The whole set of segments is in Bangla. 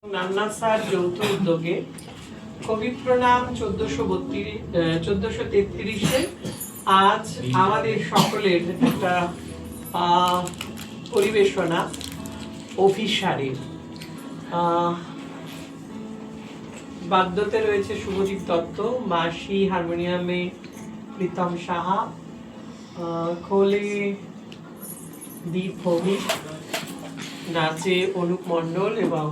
নান্না স্যার যৌথ উদ্যোগে কবি প্রণাম 1433-এ আজ আমাদের সকলের একটা পরিবেশনা অভিসারে। বাদ্যতে রয়েছে শুভজিৎ দত্ত, মাসি হারমোনিয়ামে প্রীতম সাহা, খোলে দীপ ভৌমিক, নাচে অনুপ মণ্ডল এবং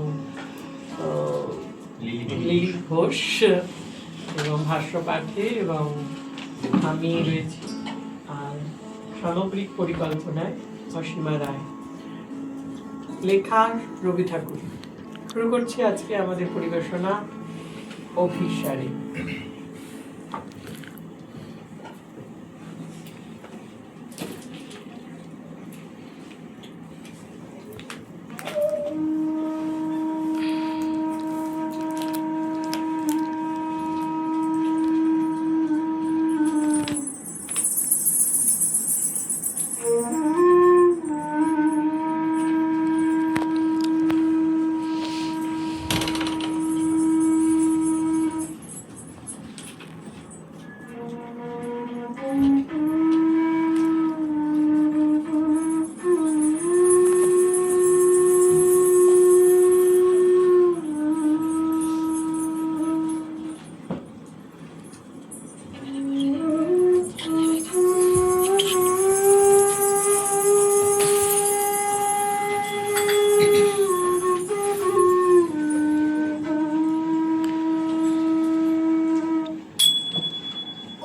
লিলি ঘোষ এবং ভাষ্য পাঠে এবং আমি রয়েছি, আর সামগ্রিক পরিকল্পনায় অসীমা রায়, লেখা রবি ঠাকুর। শুরু করছি আজকে আমাদের পরিবেশনা অভিসারে।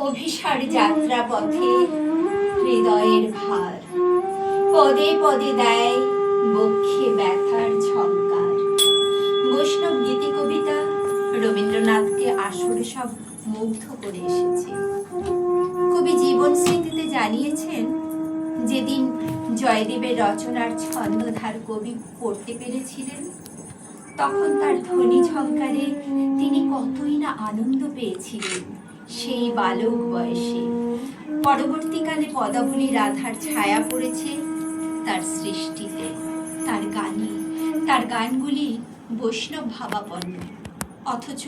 অভিসার যাত্রা পথে হৃদয়ের ভার, পদে পদে দেয় বক্ষে ব্যথার ঝঙ্কার। বৈষ্ণব গীতি কবিতা রবীন্দ্রনাথকে আসরে সব মুগ্ধ করে এসেছে। কবি জীবন স্মৃতিতে জানিয়েছেন, যেদিন জয়দেবের রচনার ছন্দধার কবি পড়তে পেরেছিলেন, তখন তার ধ্বনি ঝঙ্কারে তিনি কতই না আনন্দ পেয়েছিলেন সেই বালক বয়সে। পরবর্তীকালে পদাবলী রাধার ছায়া পড়েছে তার সৃষ্টিতে, তার গানে। তার গানগুলি বৈষ্ণব ভাবাপন্ন, অথচ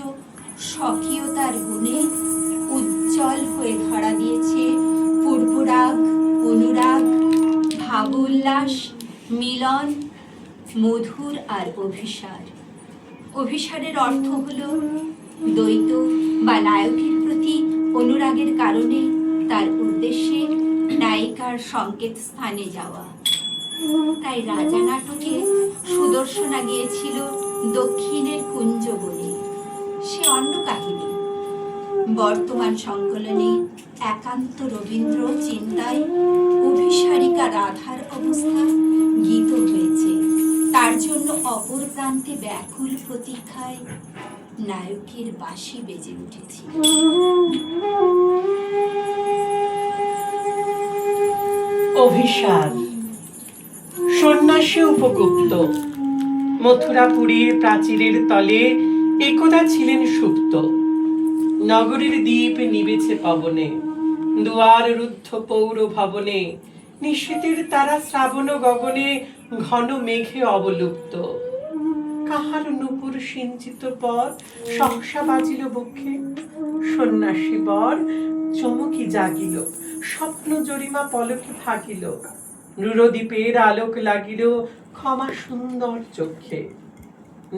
স্বকীয়তার গুণে উজ্জ্বল হয়ে ধরা দিয়েছে পূর্বরাগ, অনুরাগ, ভাব উল্লাস, মিলন, মধুর আর অভিসার। অভিসারের অর্থ হলো দ্বৈত বা নায়কের প্রতি অনুরাগের কারণে তার উদ্দেশ্যে নায়িকার সংকেত স্থানে যাওয়া। তাই রাজা নাটকে সুদর্শনা গিয়েছিল দক্ষিণের কুঞ্জ বলে, সে অন্য কাহিনী। বর্তমান সংকলনে একান্ত রবীন্দ্র চিন্তায় অভিসারিকা রাধার অবস্থা গীত হয়েছে। তার জন্য অপর প্রান্তে ব্যাকুল প্রতীক্ষায় নায়কের বাঁশি বেজে উঠেছিল। অভিসার। সন্ন্যাসী উপগুপ্ত মথুরাপুরীর প্রাচীরের তলে একদা ছিলেন সুপ্ত। নগরীর দ্বীপ নিবেছে পবনে, দুয়ার রুদ্ধ পৌর ভবনে, নিশীথের তারা শ্রাবণ গগনে ঘন মেঘে অবলুপ্ত। কাহার নূপুর সিঞ্চিত পর সহসা বাজিল বক্ষে, সন্ন্যাসী বর চমকি জাগিল, স্বপ্ন জরিমা পলকে থাকিল, রুরদ্বীপের আলোক লাগিল ক্ষমা সুন্দর চক্ষে।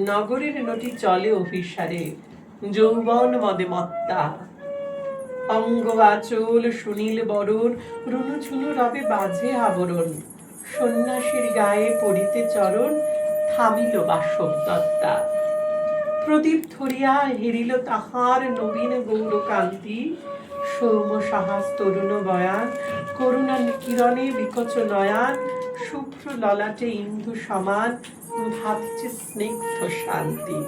নগরের নটি চলে অভিসারে, যৌবন মদে মত্তা, অঙ্গ আচল সুনীল বরণ, রুনু ঝুনু রবে বাজে আবরণ, সন্ন্যাসীর গায়ে পড়িতে চরণ, থামিল বাসব দত্তা। প্রদীপ ধরিয়া হেরিল তাহার নবীন গৌরকান্তি, সৌম সাহস তরুণ বয়ান, করুণা কিরণে বিকচ নয়ান, শুভ্র ললাটে ইন্দু সমান, ভাবছে স্নিগ্ধ শান্তি।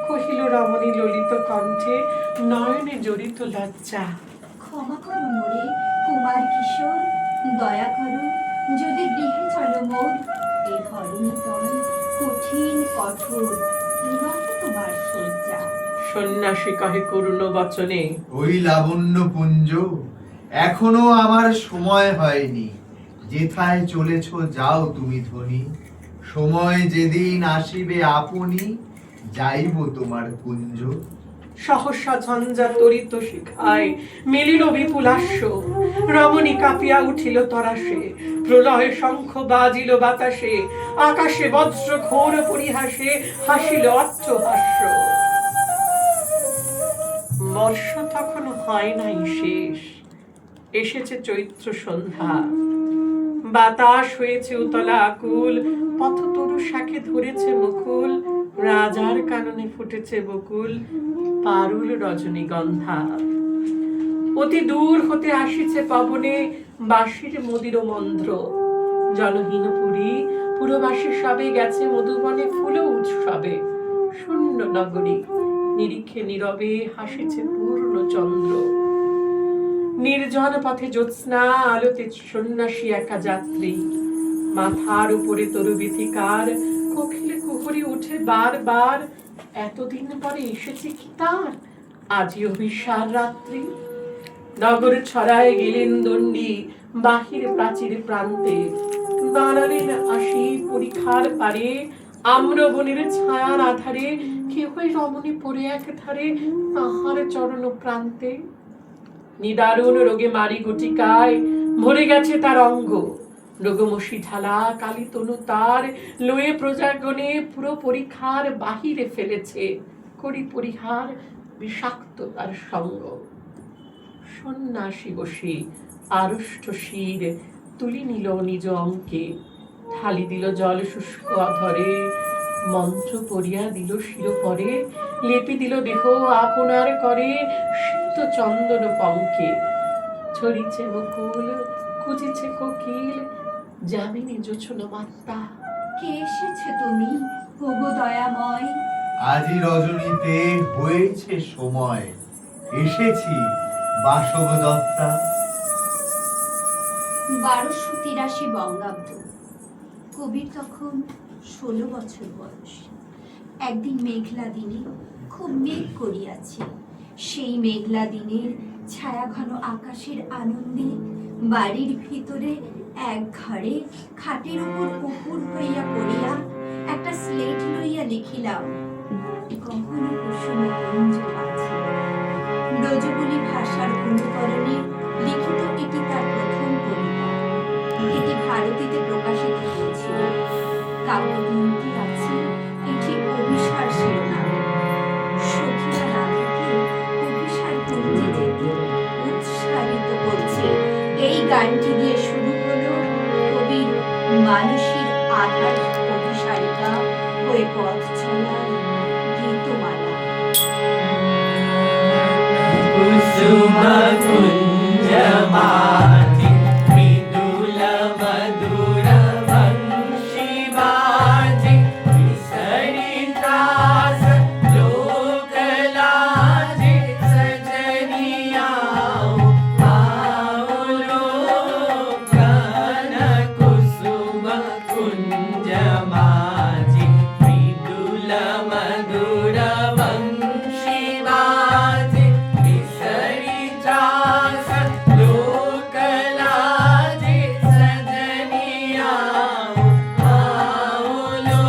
কহিল রমণী ললিত কণ্ঠে, নয়নে জড়িত লজ্জা। ক্ষমা করো মোরে কুমার কিশোর, দয়া করো যদি গৃহে চলো মোর। এ ধরণী তল কঠিন কঠোর, নয় তোমার শয্যা। সন্ন্যাসী কহে করুণ বচনে, ওই লাবণ্য পুঞ্জ, এখনো আমার সময় হয়নি। যেথায় চলেছ যাও তুমি ধ্বনি, সময় যেদিন আসিবে আপনি, যাইব তোমার কুঞ্জ। সহসা ঝঞ্ঝা তরিত শিখায় মেলিল বিপুলাস্য, রমণী কাঁপিয়া উঠিল তরাসে, প্রলয় শঙ্খ বাজিল বাতাসে, আকাশে বজ্র ঘোর পরিহাসে হাসিল অট্টহাস্য। বর্ষ তখন হয় নাই শেষ, এসেছে চৈত্র সন্ধ্যা, বাতাস হয়েছে উতলা আকুল, পথতরু শাখে ধরেছে মুকুল, রাজার কাননে ফুটেছে বকুল, পারুল রজনীগন্ধা। অতি দূর হতে আসিছে পবনে বাঁশির মদির মন্দ্র, জনহীন পুরী পুরবাসী সবে গেছে মধুবনে ফুল উৎসবে, শূন্য নগরী নিরীক্ষে নীরবে হাসিছে পূর্ণ চন্দ্র। নির্জন পথে জ্যোৎস্না আলোতে সন্ন্যাসী একা যাত্রী, মাথার উপরে তরুবিথিকার, কোকিলে কুহুরি উঠে বারবার, এতদিন পরে এসেছে কি তার আজি অভিসার রাত্রি। নগর ছড়ায় গেলেন দণ্ডী বাহির প্রাচীর প্রান্তে, দাঁড়ালেন আসি পরীক্ষার পারে, আম্রবনের ছায়ার আধারে, কেহই রমণী পড়ে এক ধারে তাহার চরণ প্রান্তে। নিদারুণ রোগে মারি গুটিকায় ভরে গেছে তার অঙ্গ, রোগমসি ঢালা কালী তনু তার, লয়ে প্রজাগণে পুরো পরীক্ষার বাহিরে ফেলেছে, করি পরিহার বিষাক্ত তার সঙ্গ। সন্ন্যাসী বসে আড়ষ্ট শির তুলি নিল নিজ অঙ্কে, ঢালি দিল জল শুষ্ক অধরে, মন্ত্র পড়িয়া দিল শিরোপরে, লেপি দিল দেহ আপনার করে, সিক্ত চন্দন পঙ্কে। ছড়িছে মুকুল খুঁজিছে কোকিল, যামিনী জোছন মাত্তা। কে এসেছে তুমি ওগো দয়াময়? আজি রজনীতে হয়েছে সময়, এসেছি বাসব দত্তা। 1283 বঙ্গাব্দ। কবির তখন 16 বছর বয়স। একদিন মেঘলা দিনে খুব মেঘ করিয়াছে, সেই মেঘলা দিনের ছায়া ঘন আকাশের আনন্দে বাড়ির ভিতরে এক ঘরে খাটের উপর উপুর হইয়া পড়িয়া একটা স্লেট লইয়া লিখিলাম, কখনো কুসুম কুঞ্জ মাঝে। ব্রজবুলি ভাষার অনুকরণে লিখিত এটি তার প্রথম কবিতা। এটি ভারতীতে প্রকাশিত হয়েছিল। কাব্যগ্রন্থে আছে এটি অভিসার শিরোনাম। সখীরা রাধাকে অভিসার কুঞ্জে যেতে উৎসাহিত করছে। এই গানটি দিয়ে শুরু হলো কবির মানসীর আধার অভিসারিকা হয়ে পথ চলার গীতমালা। কুসুমা কুঞ্জ মাঝে মৃদুল মধুর বংশী বাজে, বিসরি ত্রাস লোক লাজে, সজনিয়াও পাওলো গান। কুসুমা কুঞ্জ মাঝে মৃদুল মধুর বংশী বাজে, বিসরি ত্রাস লোক লাজে, সজনিয়াও পাওলো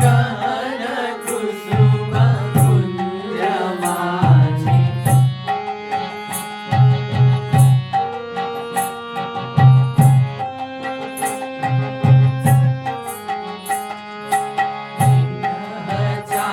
গান। কুসুমা কুঞ্জ মাঝে। जा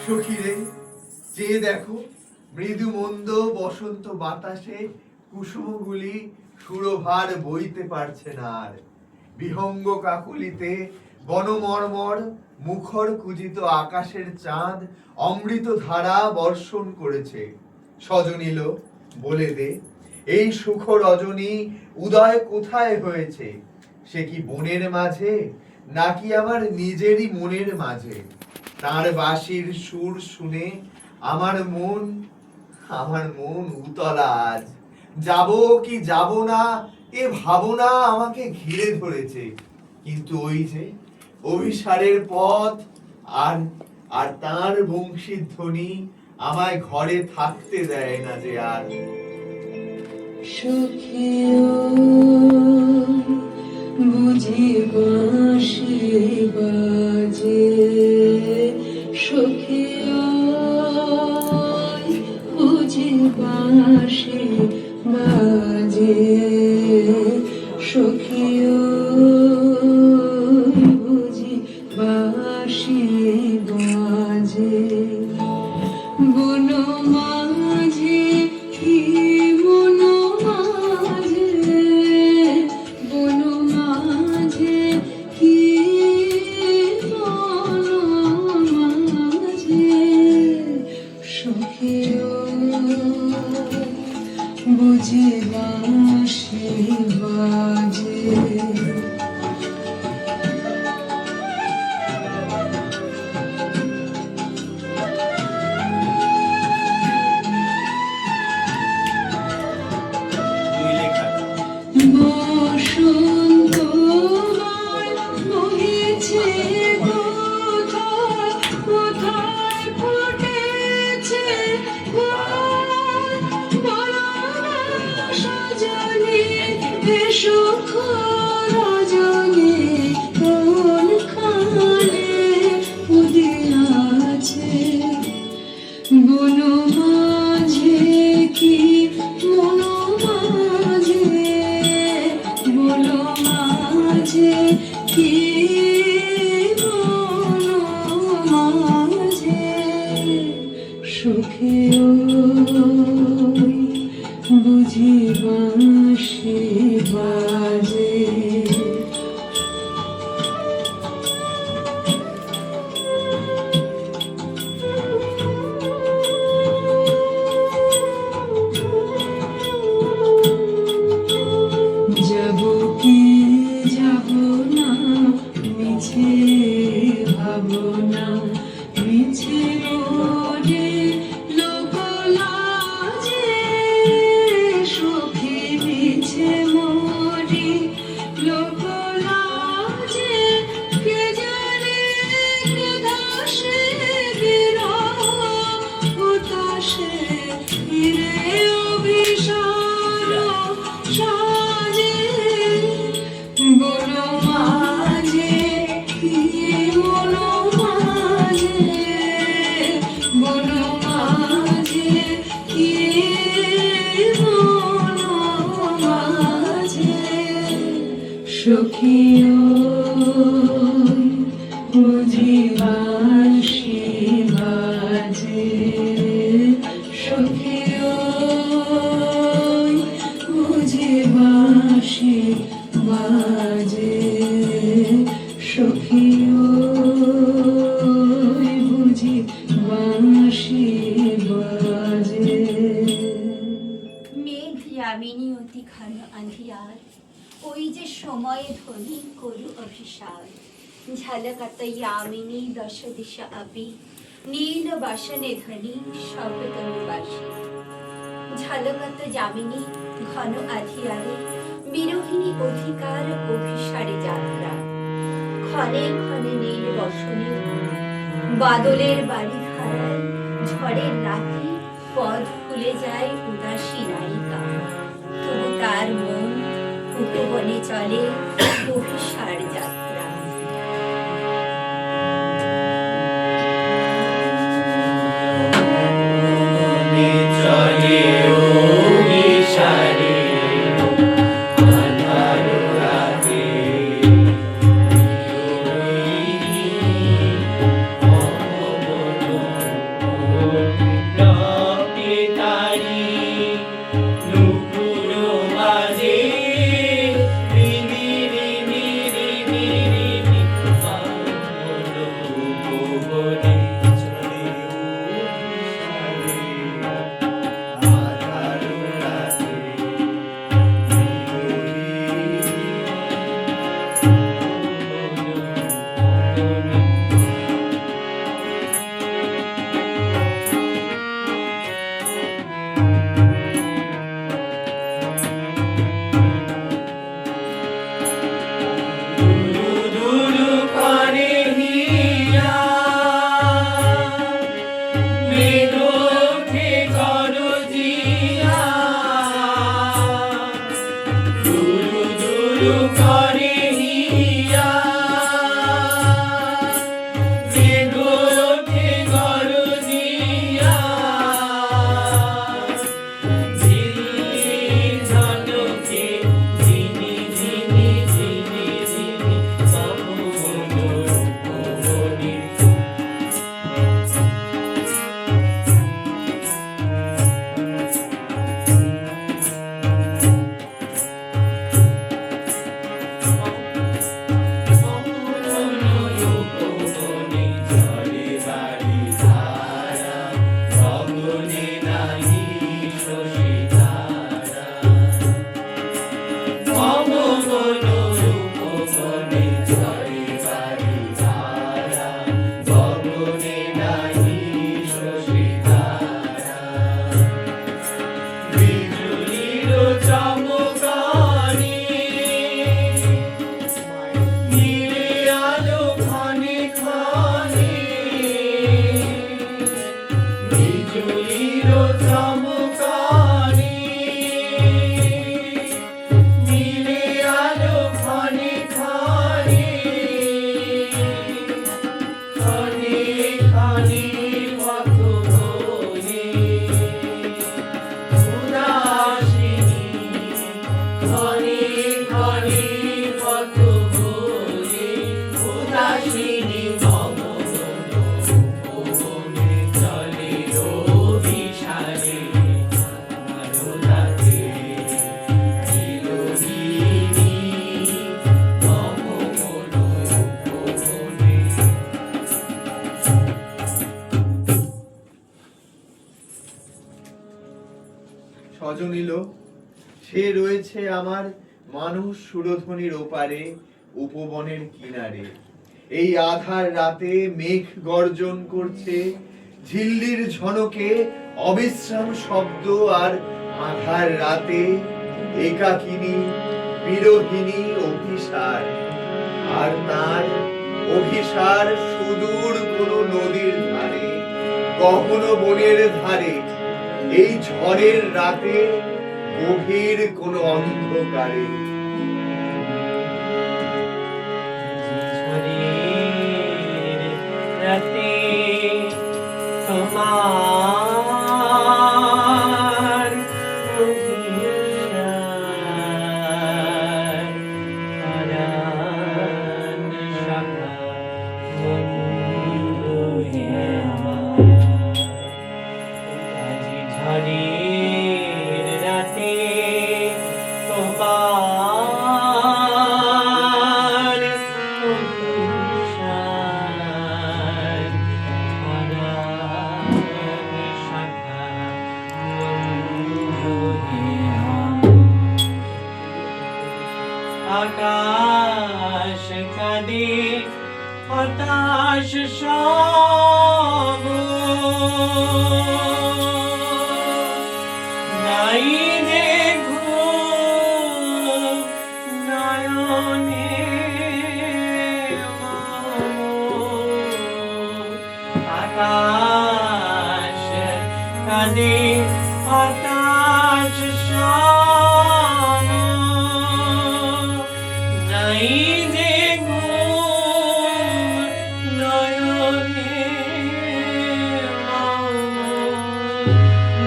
সখীরে, চেয়ে দেখো মৃদু মন্দ বসন্ত বাতাসে কুসুমগুলি সুরভার বইতে পারছে না আর। বিহঙ্গ কাকুলিতে বনমর্মর মুখর কুজিত আকাশের চাঁদ অমৃত ধারা বর্ষণ করেছে। সজনীল, বলে দে, এই সুখ রজনী উদয় কোথায় হয়েছে? সে কি বনের মাঝে, নাকি আমার নিজেরই মনের মাঝে? তার বাঁশির সুর শুনে আমার মন উতলা আজ। যাব কি যাব না এ ভাবনা আমাকে ঘিরে ধরেছে। কিন্তু ওই যে অভিসারের পথ আর আর তার বংশীর ধ্বনি আমায় ঘরে থাকতে দেয় না যে আর। সখিও বুঝি বাঁশি বাজে, সখিও বুঝি বাঁশি বাজে, সখিও বুঝি বাঁশি বাজে। বন মাঝে কি বন মাঝে, বন মাঝে কি বন মাঝে, সখিও বুঝি বাঁশি বাজে। বসন্ত বহেছে কোথায়, কোথায় ফুটেছে সজনী, সুখ রজনী কোনখানে উদিয়াছে। বন মাঝে কি বন মাঝে, বন মাঝে কি বন মাঝে, সখিও বুঝি বাঁশি বাজে। যাব কি যাব না মিছে ভাবনা, মিছে মোরে লোক লাজে, সখী মিছে মোরে লোক লাজে। কে জানে কে দাসে বিরহ হতাশে, ফিরে অভিসার সাজে। বন মাঝে কি বন মাঝে, বন মাঝে কি বন মাঝে, সখিও বুঝি বাঁশি বাজে, সখিও বুঝি বাঁশি বাজে, সখিও বুঝি বাঁশি বাজে। মেঘ যামিনী অতি ঘন আঁধিয়ার, ওই যে সময়ে ধ্বনি করু অভিসার। ঝলকত यामिनी দশ দিশা আপি, নীল বাসনে ধ্বনি শব্দবাসী। ঝলকত যামিনী ঘন আঁধিয়ারে, বিরোহিণী অধিকার অভিসারে যাত্রা। ক্ষণে ক্ষণে নীল বসনে, বাদলের বাড়ি ধারায়, ঝড়ের রাতে পথ ভুলে যায় উদাসী নায়িকা। তবু তার মন উপবনে চলে অভিসার যাত্রা। চলে অভিসারে আঁধার রাতে, বিরোহিণী অববদন মেঘ ওঠে গরজিয়া, দুরু দুরু করে হিয়া। মেঘ ওঠে গরজিয়া, ঝিল্লির ঝলকে ঝিনি ঝিনি ঝিনি ঝিনি রূপমণি। রূপমণি ঝরে বাড়ি ধারা, গগনে নাহি শশী তারা। রূপমণি ঝরে বাড়ি ধারা, গগনে নাহি শশী তারা। বিজুলির চমকানি, নীলে আলো ক্ষণে ক্ষণে। বিজুলির চমকানি, নীলে আলো ক্ষণে ক্ষণে। ক্ষণে ক্ষণে পথ ভোলে উদাসিনী, ক্ষণে ক্ষণে পথ ভোলে উদাসিনী। মম মনে চলে অভিসারে, আলো রাতে বিলোহিনী। মম মনে সজনীল, সে রয়েছে আমার মানুষ সুরধ্বনির ওপারে, উপবনের কিনারে। এই আধার রাতে মেঘ গর্জন করছে, ঝিল্লির ঝনকে অবিশ্রাম শব্দ। আর আধার রাতে একাকিনী বিরোহিনী অভিসার, আর তার অভিসার সুদূর কোনো নদীর ধারে, গহন বনের ধারে। এই ঝড়ের রাতে গভীর কোন অন্ধকারে। ঝড়ের রাতে তোমার অভিসার, পরাণ শাখা বন্ধুহে আমার। আজি ঝড়ের রাতে তোমার অভিসার, পরাণ শাখা বন্ধুহে আমার। আকাশ কাঁদে হতাশ সব, নাই যে ঘুম নয়নে মম। আকাশ কাঁদে হতাশ সব, নাই যে ঘুম নয়নে মম।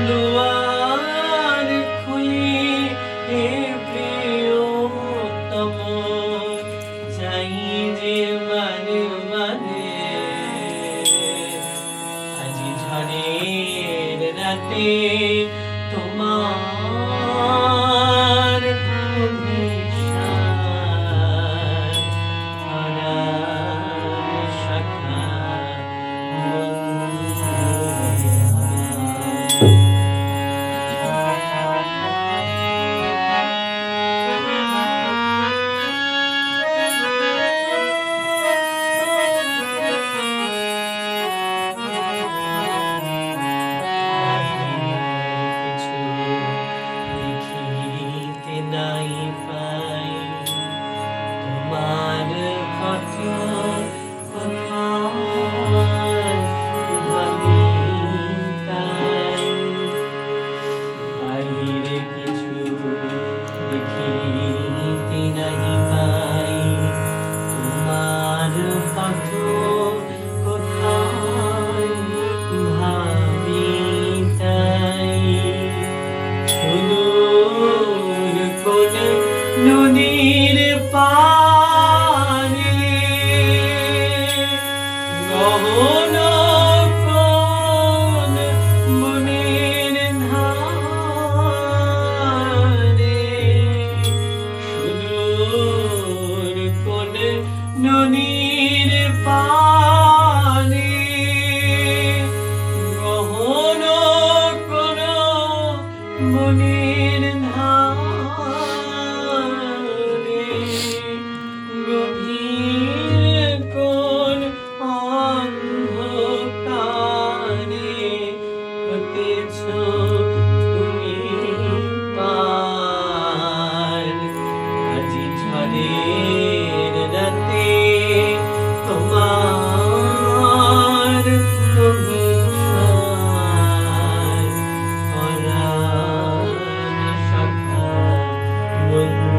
দুয়ার খুলি হে প্রিয়তম, চাই যে মানে মানে। আজি ঝড়ের রাতে তোমার অভিসার, পরাণ শাখা বন্ধুহে আমার। কিছু লিখি হতেছ তুমি পার আজি ঝড়ের রাতে তোমার অভিসার পরাণ সখা বন্ধু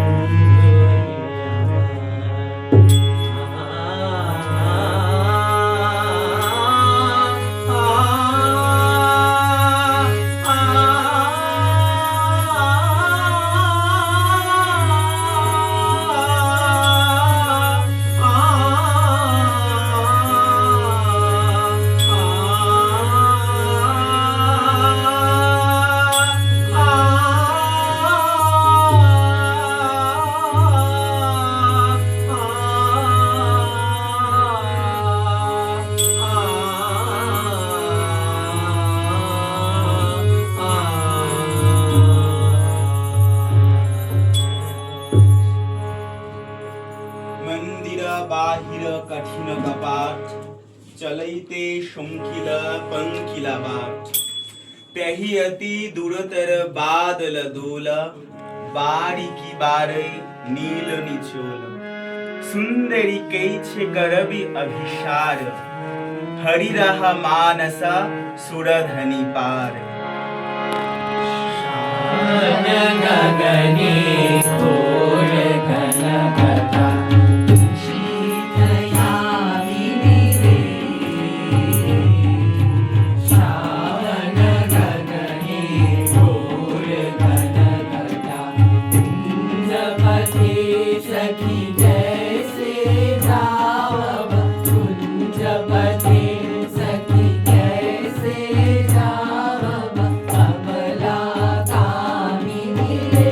मंदिर बाहिर कठिन कपाट चलैते शंखिल पंखिला बाट त्यही अति दूरतर बादल दोल बारी की बारै नील निचोल सुंदरी कैछे करबी अभिसार हरि रहा मानसा सुरधनी पार गगने घोर घन घटा शीतयामिनी रे श्रावण गगने घोर घन घटा कुंजपते सखी जैसे जावब कुंजपते सखी जैसे जावब अबला कामिनी रे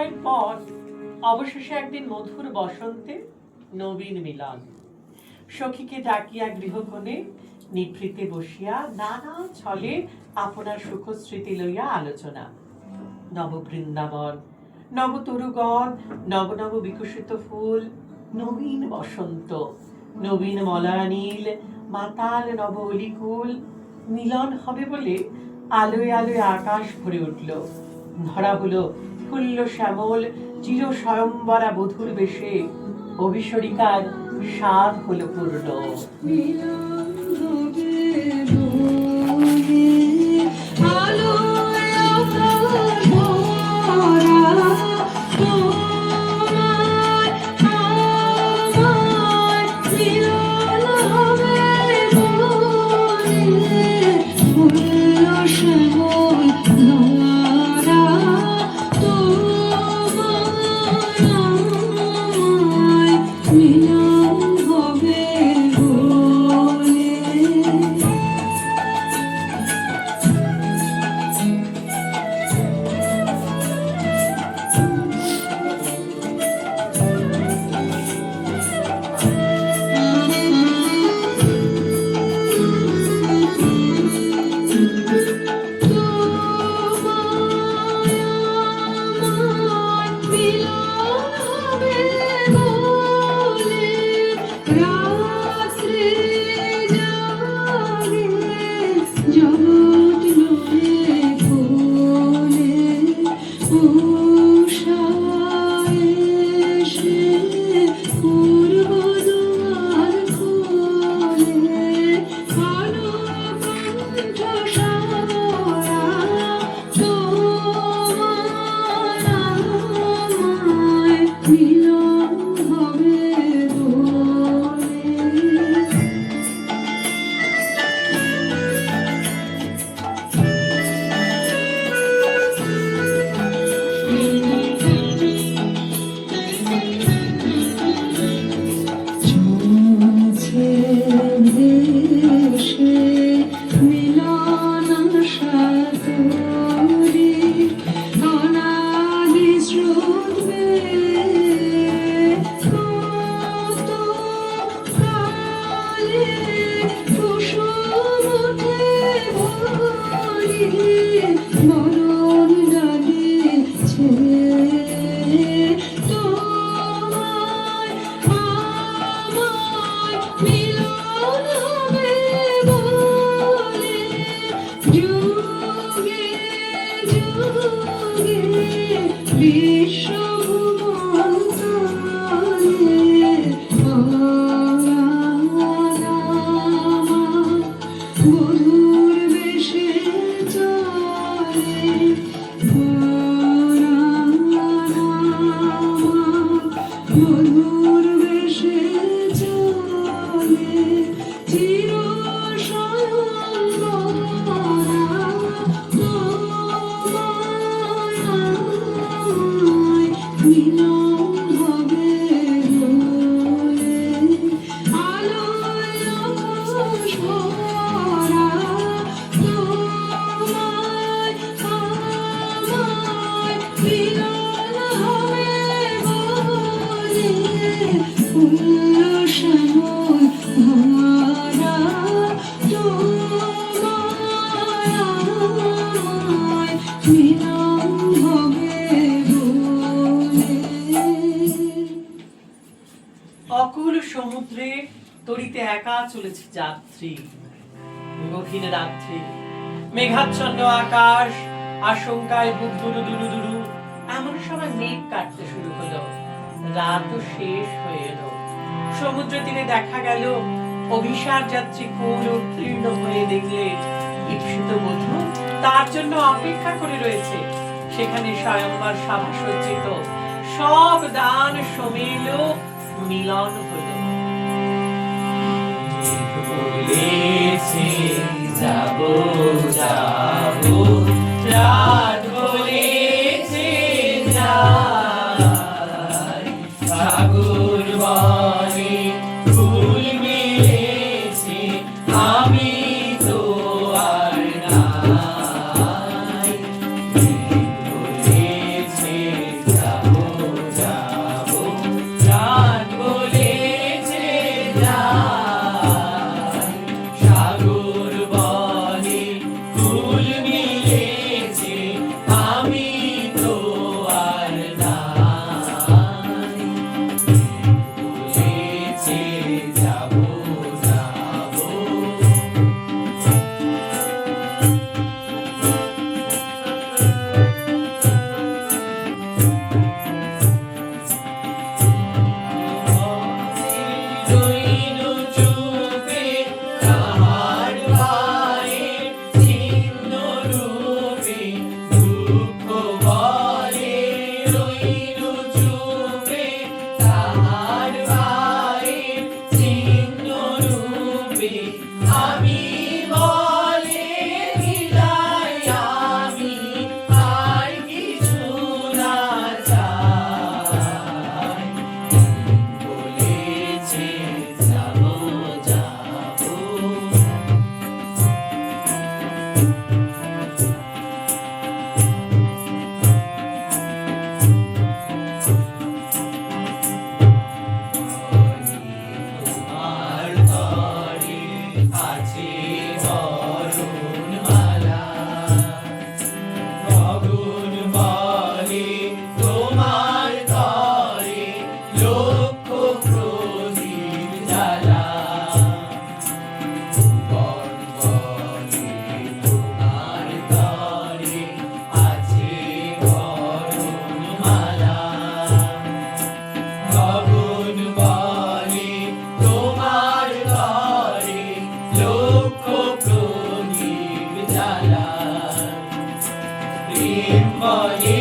বিদায়ের পর অবশেষে একদিন মধুর বসন্তে নবীন মিলন। সখীকে ডাকিয়া গৃহকোণে নিভৃতে বসিয়া নানা ছলে আপনার সুখ স্মৃতি লইয়া আলোচনা। নব বৃন্দাবন, নব তরুগণ, নব নব বিকশিত ফুল, নবীন বসন্ত, নবীন মলানীল, মাতাল নব অলিকুল, মিলন হবে বলে আলোয় আলোয় আকাশ ভরে উঠল। ধরা হলো ফুল্ল শ্যামল চির স্বয়ম্বরা বধূর বেশে, অভিসরিকার স্বাদ হলো পূর্ণ। মিলন হবে বলে আলোয় আকাশ ভরা, তোমায় আমায় মিলন হবে বলে ফুল্ল শ্যামল ধরা, তোমায় আমায় মিলন হবে বলে। মিলন হবে বলে। চলছে দেশে মিলন সাগরে, অনাদি স্রোত বেয়ে কত কালে কুসুম ওঠে ভরে, মরণ ডালে ছেয়ে তোমায় আমায় মিলন হবে বলে, যুগে যুগে বিশ্বভুবনে মধুর বেশে চলে, মধুর বেশে চলে, চির স্বয়ম্বরা তোমায় আমায় মিলন হবে বলে, আলোয় আকাশ ভরা, তোমায় আমায় মিলন হবে বলে, ফুল্ল শ্যামল ধরা, তোমায় আমায় মিলন হবে বলে। অকুল সমুদ্রে তরিতে একা চলেছে যাত্রী। গভীর রাত্রি, মেঘাচ্ছন্ন আকাশ, আশঙ্কায় বুক দুরু দুরু দুরু, এমন সময় মেঘ কাটতে শুরু হলো। রাতও শেষ হয়ে এলো। সমুদ্র তীরে দেখা গেল অভিসার যাত্রী কোন উত্তীর্ণ হয়ে দেখলে ঈপ্সিত বধূ তার জন্য অপেক্ষা করে রয়েছে। সেখানে স্বয়ম্বর সভা সজ্জিত, সব দান সমেল, মিলন হলো। বলেছে যাবো যাবো, রাত বলেছে যাই, সাগর বনে ফুল মেলেছে, আমি তো আর নাই। বলেছে যাবো বলে